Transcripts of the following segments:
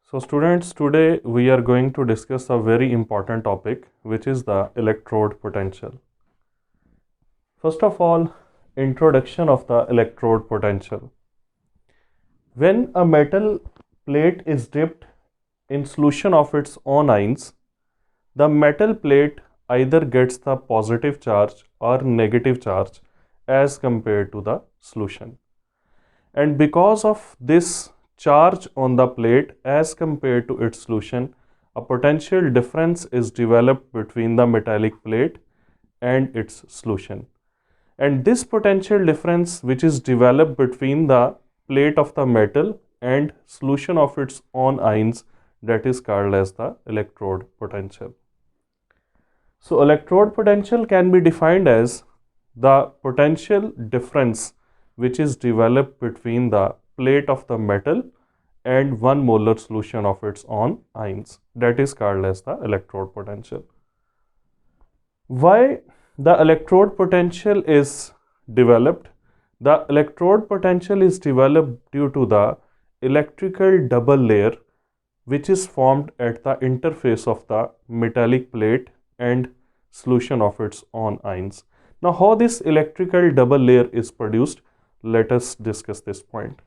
So students, today we are going to discuss a very important topic, which is the electrode potential. First of all, introduction of the electrode potential. When a metal plate is dipped in solution of its own ions, the metal plate either gets the positive charge or negative charge as compared to the solution. And because of this charge on the plate as compared to its solution, a potential difference is developed between the metallic plate and its solution. And this potential difference, which is developed between the plate of the metal and solution of its own ions, that is called as the electrode potential. So electrode potential can be defined as the potential difference which is developed between the plate of the metal and 1 molar solution of its own ions. That is called as the electrode potential. Why the electrode potential is developed? The electrode potential is developed due to the electrical double layer which is formed at the interface of the metallic plate and solution of its own ions. Now, how this electrical double layer is produced? Let us discuss this point.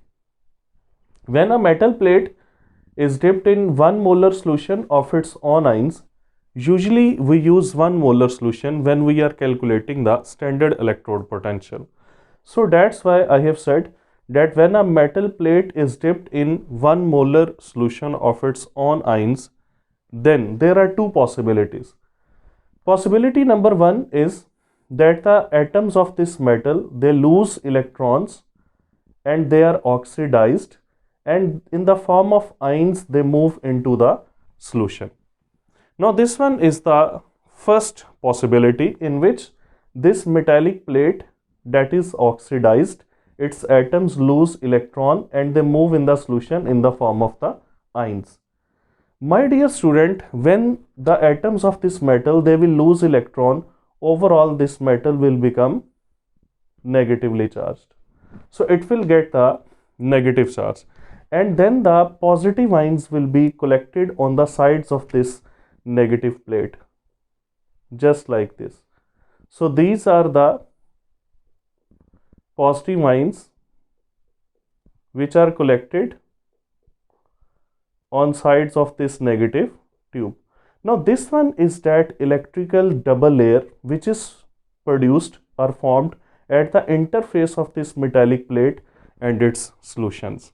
When a metal plate is dipped in 1 molar solution of its own ions, usually we use 1 molar solution when we are calculating the standard electrode potential. So that's why I have said that when a metal plate is dipped in 1 molar solution of its own ions, then there are two possibilities. Possibility number 1 is that the atoms of this metal, they lose electrons and they are oxidized, and in the form of ions they move into the solution. Now this one is the first possibility in which this metallic plate that is oxidized, its atoms lose electron and they move in the solution in the form of the ions. My dear student, when the atoms of this metal, they will lose electron, overall this metal will become negatively charged. So it will get the negative charge, and then the positive ions will be collected on the sides of this negative plate, just like this. So these are the positive ions which are collected on sides of this negative tube. Now this one is that electrical double layer which is produced or formed at the interface of this metallic plate and its solutions.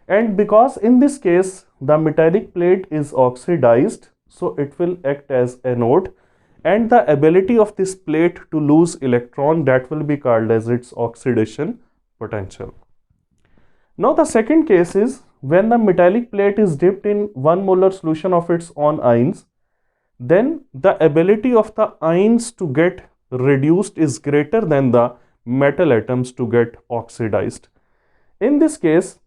And because in this case the metallic plate is oxidized, so it will act as anode, and the ability of this plate to lose electron, that will be called as its oxidation potential. Now the second case is when the metallic plate is dipped in 1 molar solution of its own ions, then the ability of the ions to get reduced is greater than the metal atoms to get oxidized. In this case,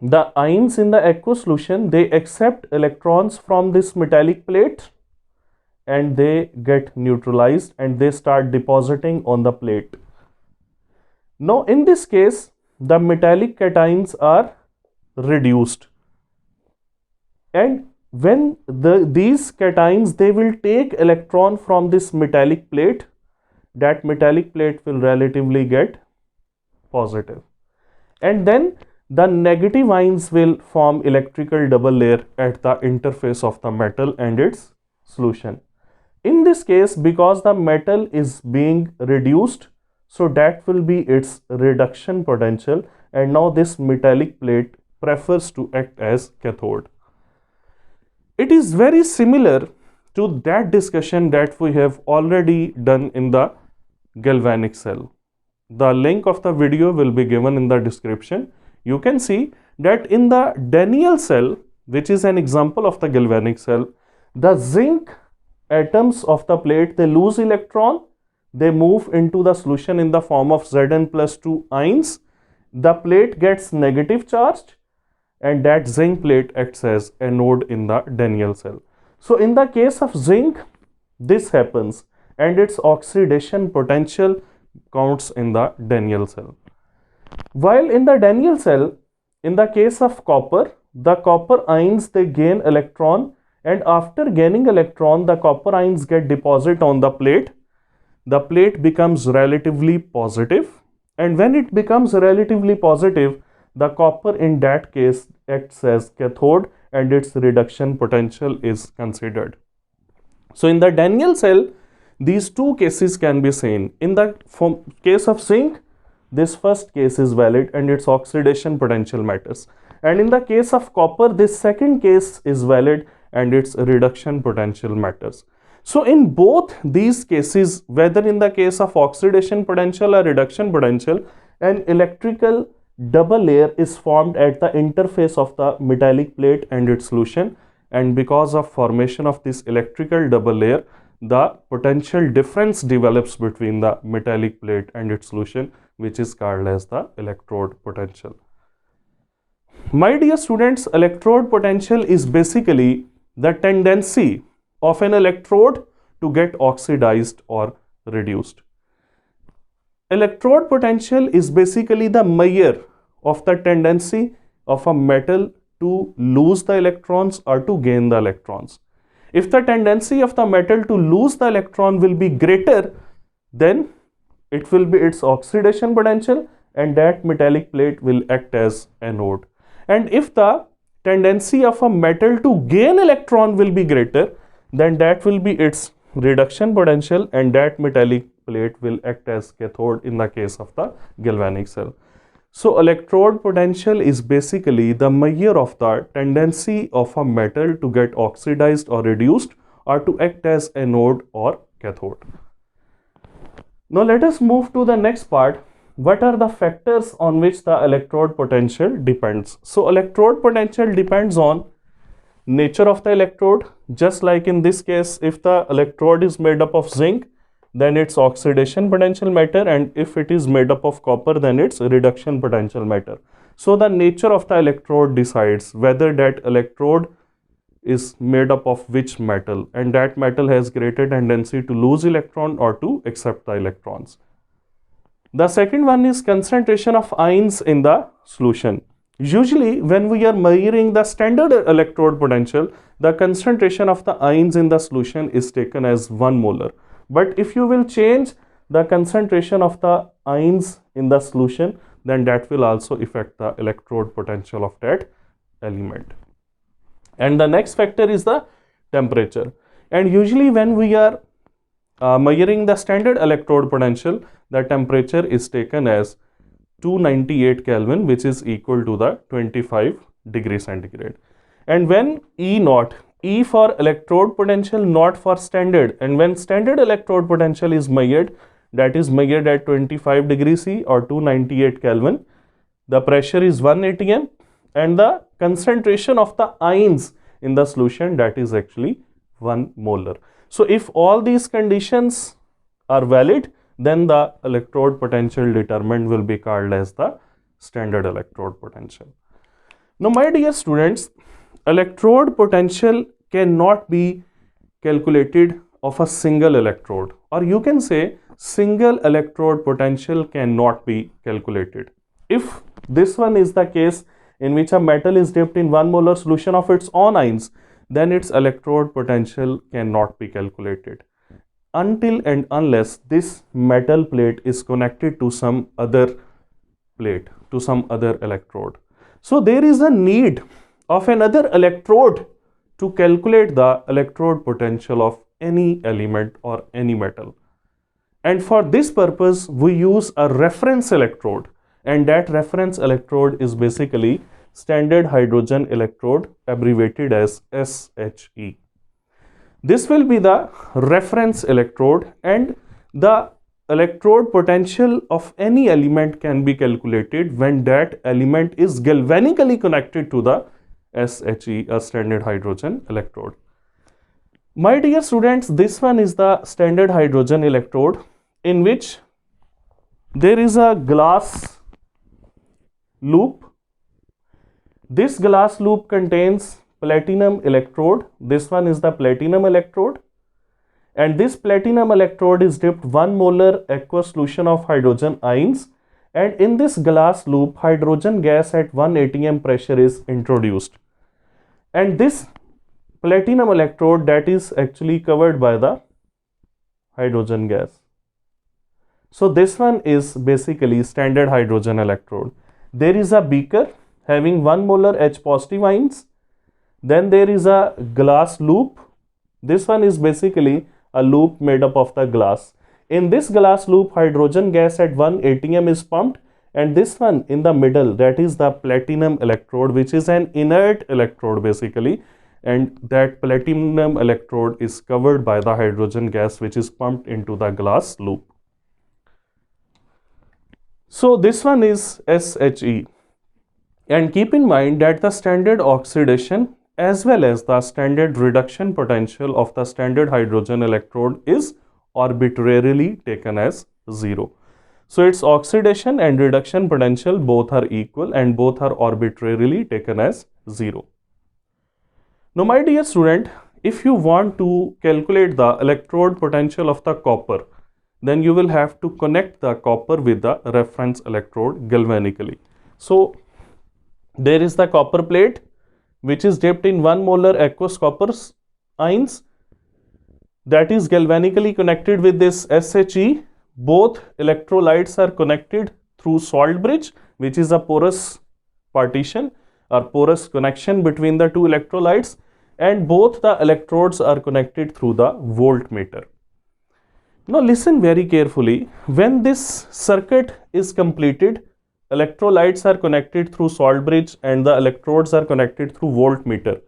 the ions in the aqueous solution, they accept electrons from this metallic plate and they get neutralized and they start depositing on the plate. Now in this case, the metallic cations are reduced, and when these cations, they will take electron from this metallic plate, that metallic plate will relatively get positive, and then the negative ions will form electrical double layer at the interface of the metal and its solution. In this case, because the metal is being reduced, so that will be its reduction potential, and now this metallic plate prefers to act as cathode. It is very similar to that discussion that we have already done in the galvanic cell. The link of the video will be given in the description. You can see that in the Daniell cell, which is an example of the galvanic cell, the zinc atoms of the plate, they lose electron, they move into the solution in the form of Zn+2 ions. The plate gets negative charged, and that zinc plate acts as anode in the Daniell cell. So in the case of zinc, this happens and its oxidation potential counts in the Daniell cell. While in the Daniell cell, In the case of copper, the copper ions, they gain electron, and after gaining electron, the copper ions get deposited on the plate. The plate becomes relatively positive, and when it becomes relatively positive, the copper in that case acts as cathode and its reduction potential is considered. So in the Daniell cell, these two cases can be seen. In the case of zinc, this first case is valid and its oxidation potential matters. And in the case of copper, this second case is valid and its reduction potential matters. So in both these cases, whether in the case of oxidation potential or reduction potential, an electrical double layer is formed at the interface of the metallic plate and its solution, and because of formation of this electrical double layer, the potential difference develops between the metallic plate and its solution, which is called as the electrode potential. My dear students, electrode potential is basically the tendency of an electrode to get oxidized or reduced. Electrode potential is basically the measure of the tendency of a metal to lose the electrons or to gain the electrons. If the tendency of the metal to lose the electron will be greater, then it will be its oxidation potential, and that metallic plate will act as anode. And if the tendency of a metal to gain electron will be greater, then that will be its reduction potential, and that metallic plate will act as cathode in the case of the galvanic cell. So electrode potential is basically the measure of the tendency of a metal to get oxidized or reduced or to act as anode or cathode. Now let us move to the next part. What are the factors on which the electrode potential depends? So electrode potential depends on nature of the electrode. Just like in this case, if the electrode is made up of zinc, then its oxidation potential matter, and if it is made up of copper, then its reduction potential matter. So the nature of the electrode decides whether that electrode is made up of which metal, and that metal has greater tendency to lose electron or to accept the electrons. The second one is concentration of ions in the solution. Usually when we are measuring the standard electrode potential, the concentration of the ions in the solution is taken as 1 molar. But if you will change the concentration of the ions in the solution, then that will also affect the electrode potential of that element. And the next factor is the temperature. And usually when we are measuring the standard electrode potential, the temperature is taken as 298 Kelvin, which is equal to the 25 degrees centigrade. And when E naught, E for electrode potential, not for standard, and when standard electrode potential is measured, that is measured at 25 degrees C or 298 Kelvin, the pressure is 1 atm, and the concentration of the ions in the solution, that is actually 1 molar. So if all these conditions are valid, then the electrode potential determined will be called as the standard electrode potential. Now my dear students, electrode potential cannot be calculated of a single electrode, or you can say single electrode potential cannot be calculated. If this one is the case in which a metal is dipped in 1 molar solution of its own ions, then its electrode potential cannot be calculated until and unless this metal plate is connected to some other plate, to some other electrode. So there is a need of another electrode to calculate the electrode potential of any element or any metal. And for this purpose, we use a reference electrode, and that reference electrode is basically standard hydrogen electrode, abbreviated as SHE. This will be the reference electrode, and the electrode potential of any element can be calculated when that element is galvanically connected to the SHE, a standard hydrogen electrode. My dear students, this one is the standard hydrogen electrode, in which there is a glass loop. This glass loop contains platinum electrode. This one is the platinum electrode, and this platinum electrode is dipped 1 molar aqueous solution of hydrogen ions, and in this glass loop hydrogen gas at 1 atm pressure is introduced, and this platinum electrode that is actually covered by the hydrogen gas. So this one is basically standard hydrogen electrode. There is a beaker having 1 molar H positive ions. Then there is a glass loop. This one is basically a loop made up of the glass. In this glass loop, hydrogen gas at 1 atm is pumped, and this one in the middle, that is the platinum electrode, which is an inert electrode basically, and that platinum electrode is covered by the hydrogen gas which is pumped into the glass loop. So this one is SHE, and keep in mind that the standard oxidation as well as the standard reduction potential of the standard hydrogen electrode is arbitrarily taken as 0. So its oxidation and reduction potential both are equal and both are arbitrarily taken as 0. Now my dear student, if you want to calculate the electrode potential of the copper, then you will have to connect the copper with the reference electrode galvanically. So there is the copper plate which is dipped in 1 molar aqueous copper ions, that is galvanically connected with this SHE. Both electrolytes are connected through salt bridge, which is a porous partition or porous connection between the two electrolytes, and both the electrodes are connected through the voltmeter. Now listen very carefully. When this circuit is completed, electrolytes are connected through salt bridge and the electrodes are connected through voltmeter.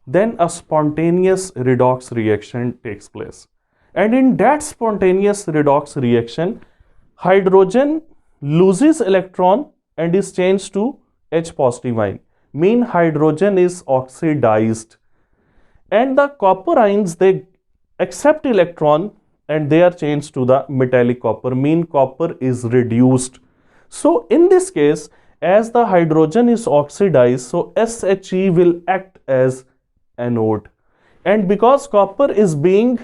Then a spontaneous redox reaction takes place. And in that spontaneous redox reaction, hydrogen loses electron and is changed to H positive ion. Mean hydrogen is oxidized. And the copper ions, they accept electron and they are changed to the metallic copper. Mean copper is reduced. So in this case, as the hydrogen is oxidized, so SHE will act as anode, and because copper is being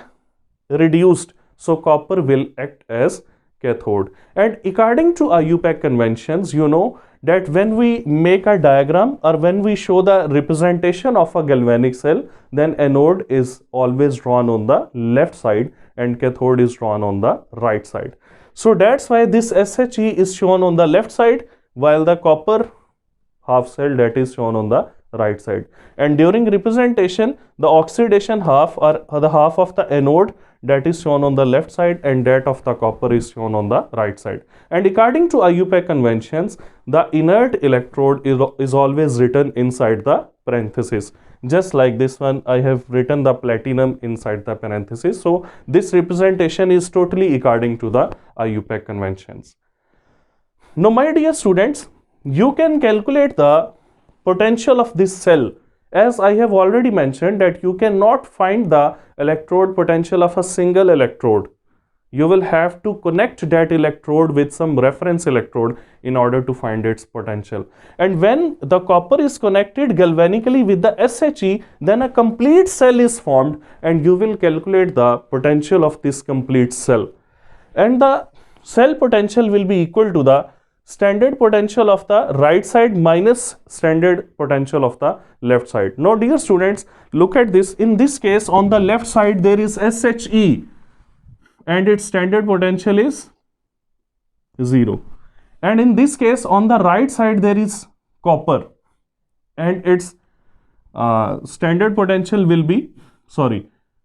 reduced, so copper will act as cathode. And according to IUPAC conventions, you know that when we make a diagram or when we show the representation of a galvanic cell, then anode is always drawn on the left side and cathode is drawn on the right side. So that's why this SHE is shown on the left side while the copper half cell that is shown on the right side. And during representation, the oxidation half or the half of the anode that is shown on the left side and that of the copper is shown on the right side. And according to IUPAC conventions, the inert electrode is always written inside the parenthesis. Just like this one, I have written the platinum inside the parenthesis. So this representation is totally according to the IUPAC conventions. Now my dear students, you can calculate the potential of this cell. As I have already mentioned that you cannot find the electrode potential of a single electrode. You will have to connect that electrode with some reference electrode in order to find its potential. And when the copper is connected galvanically with the SHE, then a complete cell is formed and you will calculate the potential of this complete cell. And the cell potential will be equal to the standard potential of the right side minus standard potential of the left side. Now dear students, look at this. In this case, on the left side there is SHE and its standard potential is 0. And in this case, on the right side there is copper and its standard potential will be,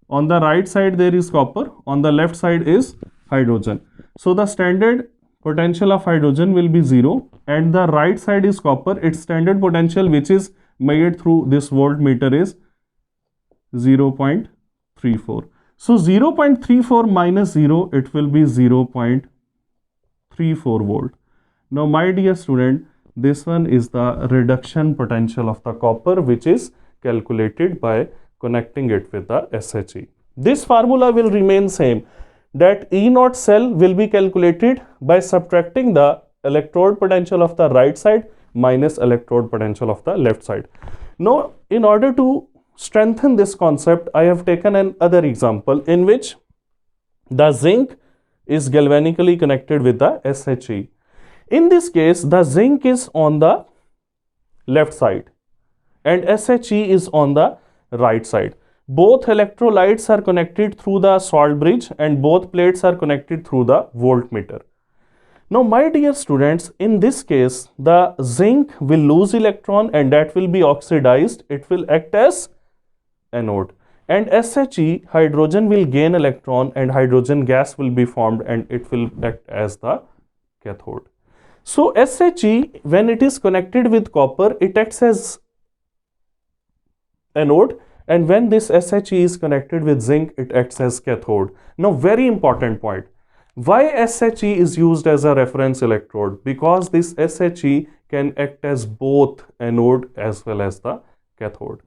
on the right side there is copper, on the left side is hydrogen. So the standard potential of hydrogen will be 0 and the right side is copper. Its standard potential, which is made through this voltmeter, is 0.34. So 0.34 minus 0, it will be 0.34 volt. Now my dear student, this one is the reduction potential of the copper, which is calculated by connecting it with the SHE. This formula will remain same, that E naught cell will be calculated by subtracting the electrode potential of the right side minus electrode potential of the left side. Now, in order to strengthen this concept, I have taken another example in which the zinc is galvanically connected with the SHE. In this case, the zinc is on the left side and SHE is on the right side. Both electrolytes are connected through the salt bridge and both plates are connected through the voltmeter. Now, my dear students, in this case, the zinc will lose electron and that will be oxidized. It will act as anode. And SHE, hydrogen will gain electron and hydrogen gas will be formed and it will act as the cathode. So, SHE, when it is connected with copper, it acts as anode, and when this SHE is connected with zinc, it acts as cathode. Now, very important point. Why SHE is used as a reference electrode? Because this SHE can act as both anode as well as the cathode.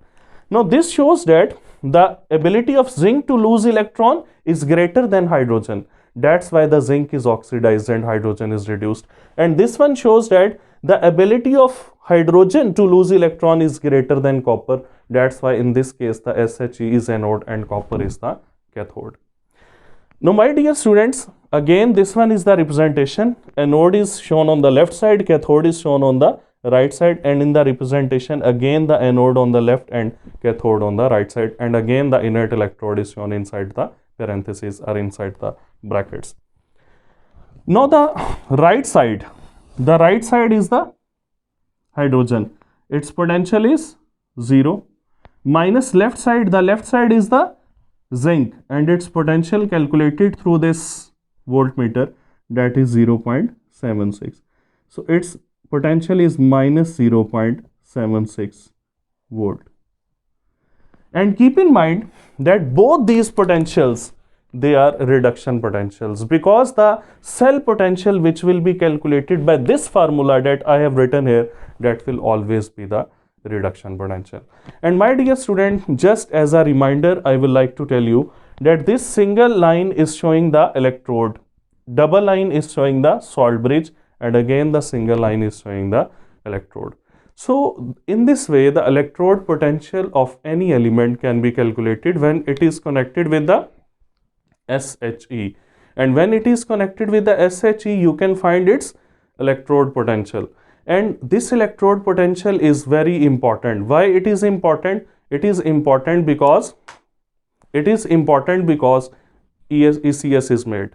Now, this shows that the ability of zinc to lose electron is greater than hydrogen. That's why the zinc is oxidized and hydrogen is reduced. And this one shows that the ability of hydrogen to lose electron is greater than copper. That's why in this case the SHE is anode and copper is the cathode. Now, my dear students, again this one is the representation. Anode is shown on the left side, cathode is shown on the right side, and in the representation again the anode on the left and cathode on the right side, and again the inert electrode is shown inside the parentheses or inside the brackets. Now, the right side is the hydrogen. Its potential is 0 minus left side. The left side is the zinc and its potential calculated through this voltmeter, that is 0.76. So, its potential is minus 0.76 volt. And keep in mind that both these potentials, they are reduction potentials, because the cell potential which will be calculated by this formula that I have written here, that will always be the reduction potential. And my dear student, just as a reminder, I will like to tell you that this single line is showing the electrode, double line is showing the salt bridge, and again the single line is showing the electrode. So, in this way, the electrode potential of any element can be calculated when it is connected with the SHE, and when it is connected with the SHE, you can find its electrode potential. And this electrode potential is very important. Why it is important? It is important because ECS is made.